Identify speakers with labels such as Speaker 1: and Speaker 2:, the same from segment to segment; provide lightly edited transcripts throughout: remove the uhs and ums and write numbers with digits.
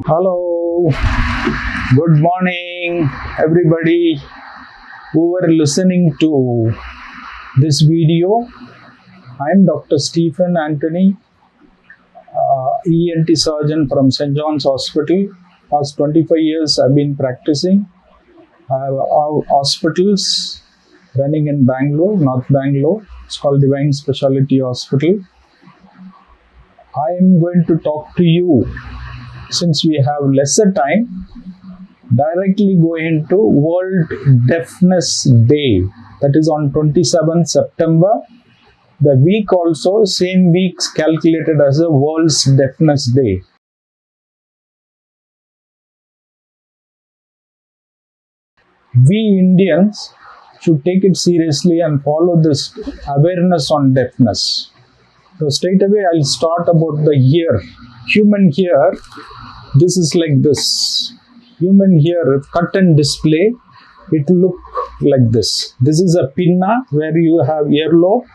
Speaker 1: Hello, good morning everybody who are listening to this video. I am Dr. Stephen Anthony, ENT surgeon from St. John's Hospital. Past 25 years I've been practicing. I have hospitals running in Bangalore, North Bangalore. It's called Divine Specialty Hospital. I am going to talk to you, since we have lesser time, directly go into World Deafness Day. That is on 27th September. The week also, same week's calculated as a World's Deafness Day. We Indians should take it seriously and follow this awareness on deafness. So straight away I'll start about the ear. Human ear, this is like this. Human ear, cut and display, it look like this. This is a pinna where you have earlobe.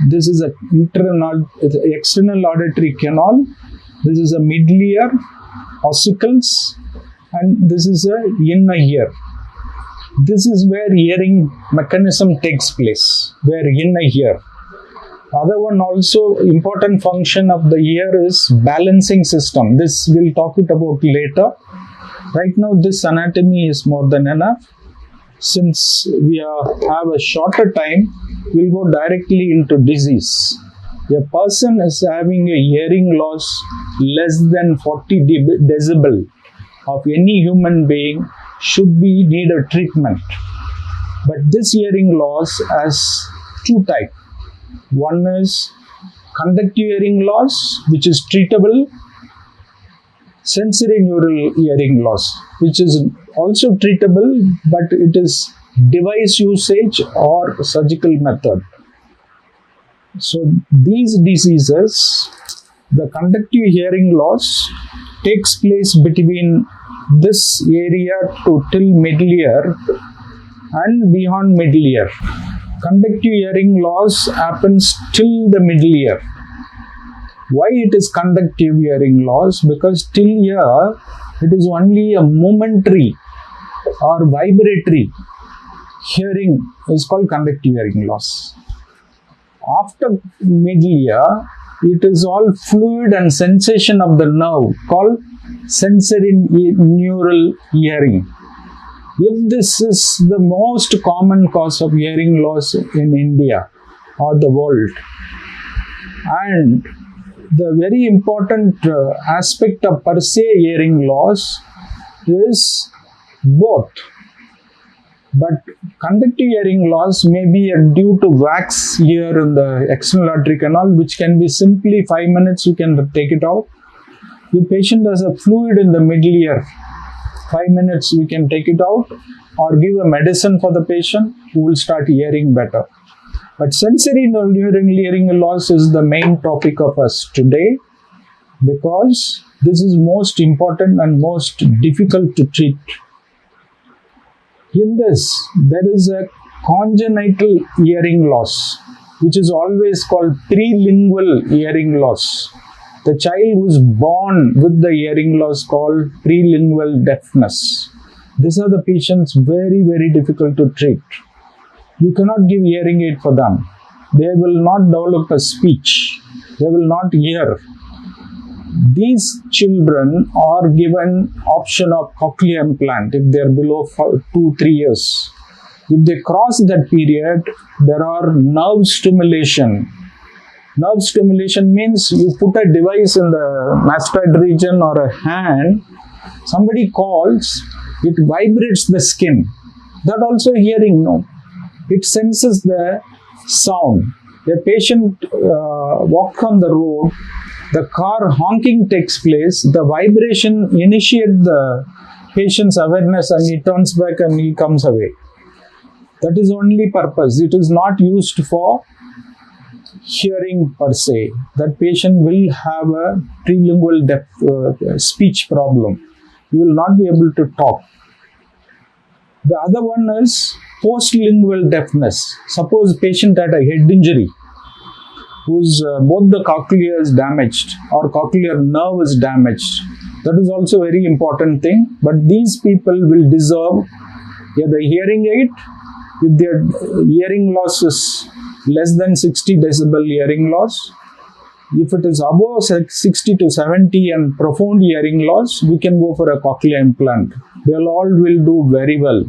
Speaker 1: This is a external auditory canal. This is a middle ear, ossicles, and this is a inner ear. This is where hearing mechanism takes place, where inner ear. Other one also important function of the ear is balancing system. This we'll talk it about later. Right now this anatomy is more than enough. Since we have a shorter time, we'll go directly into disease. A person is having a hearing loss less than 40 decibel of any human being should be need a treatment. But this hearing loss has two types. One is conductive hearing loss, which is treatable, sensory neural hearing loss, which is also treatable, but it is device usage or surgical method. So these diseases, the conductive hearing loss takes place between this area to till middle ear and beyond middle ear. Conductive hearing loss happens till the middle ear. Why it is conductive hearing loss? Because till here it is only a momentary or vibratory hearing is called conductive hearing loss. After middle ear, it is all fluid and sensation of the nerve called sensory neural hearing. If this is the most common cause of hearing loss in India or the world, and the very important aspect of per se hearing loss is both. But conductive hearing loss may be due to wax here in the external auditory canal, which can be simply 5 minutes, you can take it out. The patient has a fluid in the middle ear, 5 minutes we can take it out, or give a medicine for the patient who will start hearing better. But sensory neural hearing loss is the main topic of us today, because this is most important and most difficult to treat. In this, there is a congenital hearing loss, which is always called prelineual hearing loss. The child who is born with the hearing loss called prelineual deafness. These are the patients very, very difficult to treat. You cannot give hearing aid for them. They will not develop a speech. They will not hear. These children are given option of cochlear implant if they are below 2-3 years. If they cross that period, there are nerve stimulation. Nerve stimulation means you put a device in the mastoid region or a hand, somebody calls, it vibrates the skin. That also hearing, no. It senses the sound. A patient walks on the road, the car honking takes place, the vibration initiates the patient's awareness and he turns back and he comes away. That is only purpose. It is not used for hearing per se. That patient will have a prelineual speech problem. You will not be able to talk. The other one is postlingual deafness. Suppose patient had a head injury, whose both the cochlea is damaged or cochlear nerve is damaged. That is also a very important thing. But these people will deserve the hearing aid if their hearing loss is less than 60 decibel hearing loss. If it is above 60 to 70 and profound hearing loss, we can go for a cochlear implant. They all will do very well.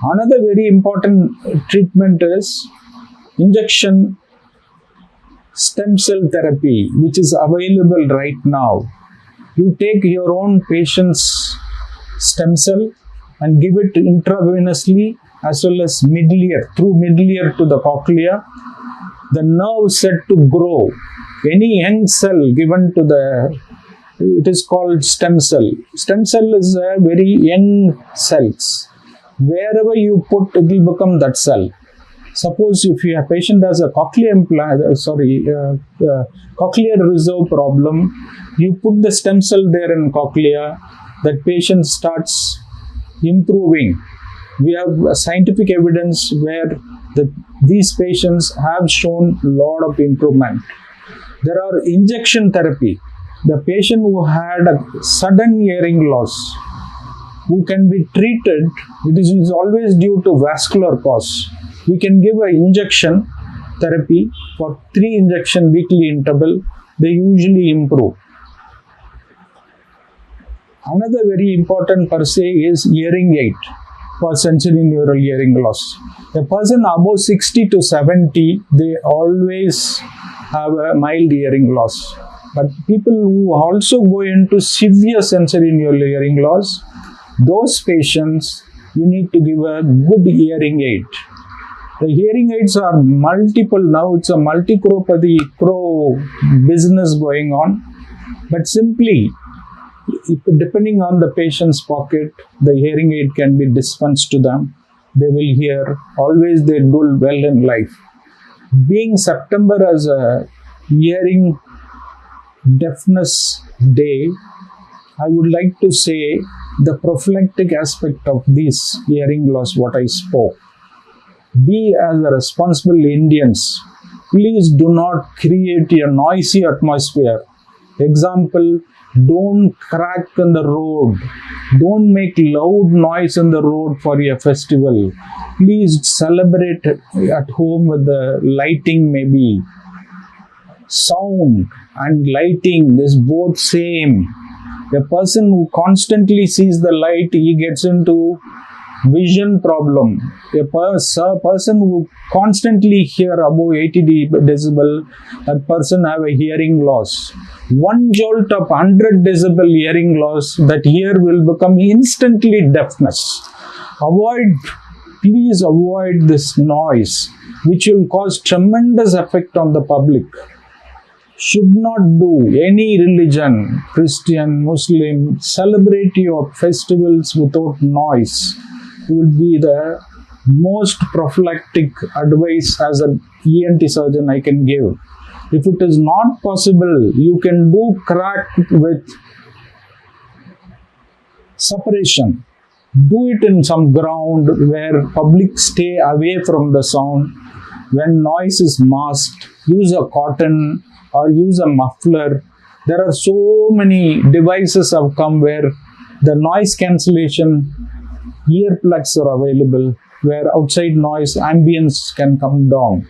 Speaker 1: Another very important treatment is injection stem cell therapy, which is available right now. You take your own patient's stem cell and give it intravenously as well as through mid ear to the cochlea. The nerve set to grow. Any young cell given to it is called stem cell. Stem cell is a very young cells. Wherever you put, it will become that cell. Suppose if a patient has a cochlear reserve problem, you put the stem cell there in cochlea, that patient starts improving. We have scientific evidence where these patients have shown a lot of improvement. There are injection therapy. The patient who had a sudden hearing loss, who can be treated, it is always due to vascular cause. We can give an injection therapy for 3 injection weekly interval. They usually improve. Another very important per se is hearing aid for sensorineural hearing loss. A person above 60 to 70, they always have a mild hearing loss. But people who also go into severe sensorineural hearing loss, those patients, you need to give a good hearing aid. The hearing aids are multiple now. It's a multi-crore business going on. But simply, depending on the patient's pocket, the hearing aid can be dispensed to them. They will hear. Always they do well in life. Being September as a hearing deafness day, I would like to say the prophylactic aspect of this hearing loss, what I spoke. Be as a responsible Indians. Please do not create a noisy atmosphere. Example, don't crack in the road. Don't make loud noise in the road for a festival. Please celebrate at home with the lighting maybe. Sound and lighting is both same. A person who constantly sees the light, he gets into vision problem. A person who constantly hear above 80 decibel, that person have a hearing loss. One jolt of 100 decibel hearing loss, that ear will become instantly deafness. Please avoid this noise, which will cause tremendous effect on the public. Should not do any religion, Christian, Muslim, celebrate your festivals without noise. It will be the most prophylactic advice as an ENT surgeon I can give. If it is not possible, you can do crack with separation. Do it in some ground where public stay away from the sound. When noise is masked, use a cotton or use a muffler. There are so many devices have come where the noise cancellation earplugs are available, where outside noise ambience can come down.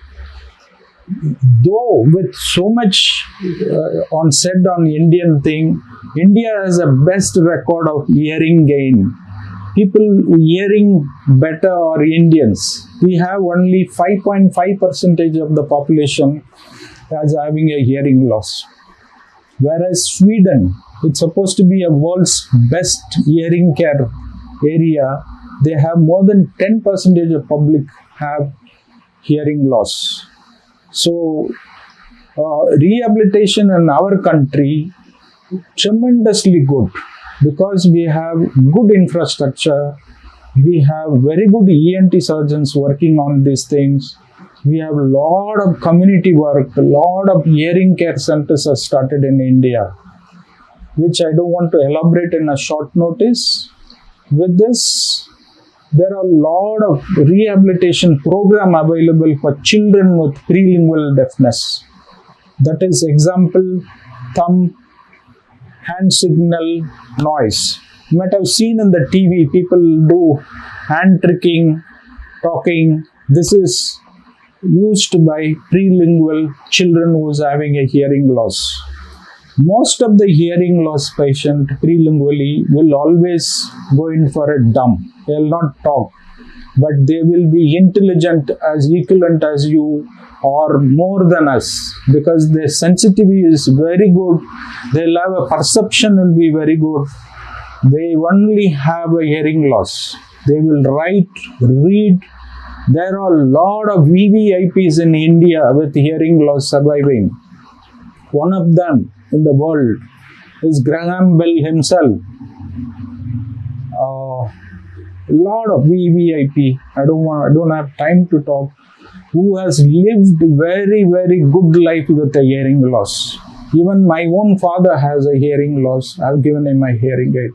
Speaker 1: Though with so much said on Indian thing, India has a best record of hearing gain. People hearing better are Indians. We have only 5.5% of the population as having a hearing loss. Whereas Sweden, it's supposed to be a world's best hearing care area, they have more than 10% of public have hearing loss. So, rehabilitation in our country, tremendously good, because we have good infrastructure, we have very good ENT surgeons working on these things, we have a lot of community work, a lot of hearing care centers are started in India, which I don't want to elaborate in a short notice. With this, there are a lot of rehabilitation program available for children with prelineual deafness. That is example, thumb, hand signal, noise. You might have seen in the TV, people do hand tricking, talking. This is used by prelingual children who is having a hearing loss. Most of the hearing loss patient prelingually will always go in for a dumb. They will not talk, but they will be intelligent as equivalent as you or more than us, because their sensitivity is very good. They'll have a perception will be very good. They only have a hearing loss. They will write, read. There are a lot of VVIPs in India with hearing loss surviving. One of them in the world is Graham Bell himself. Lot of VVIP. I don't have time to talk. Who has lived very, very good life with a hearing loss. Even my own father has a hearing loss. I've given him a hearing aid.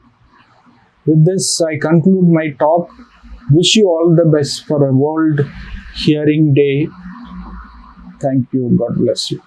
Speaker 1: With this, I conclude my talk. Wish you all the best for a World Hearing Day. Thank you. God bless you.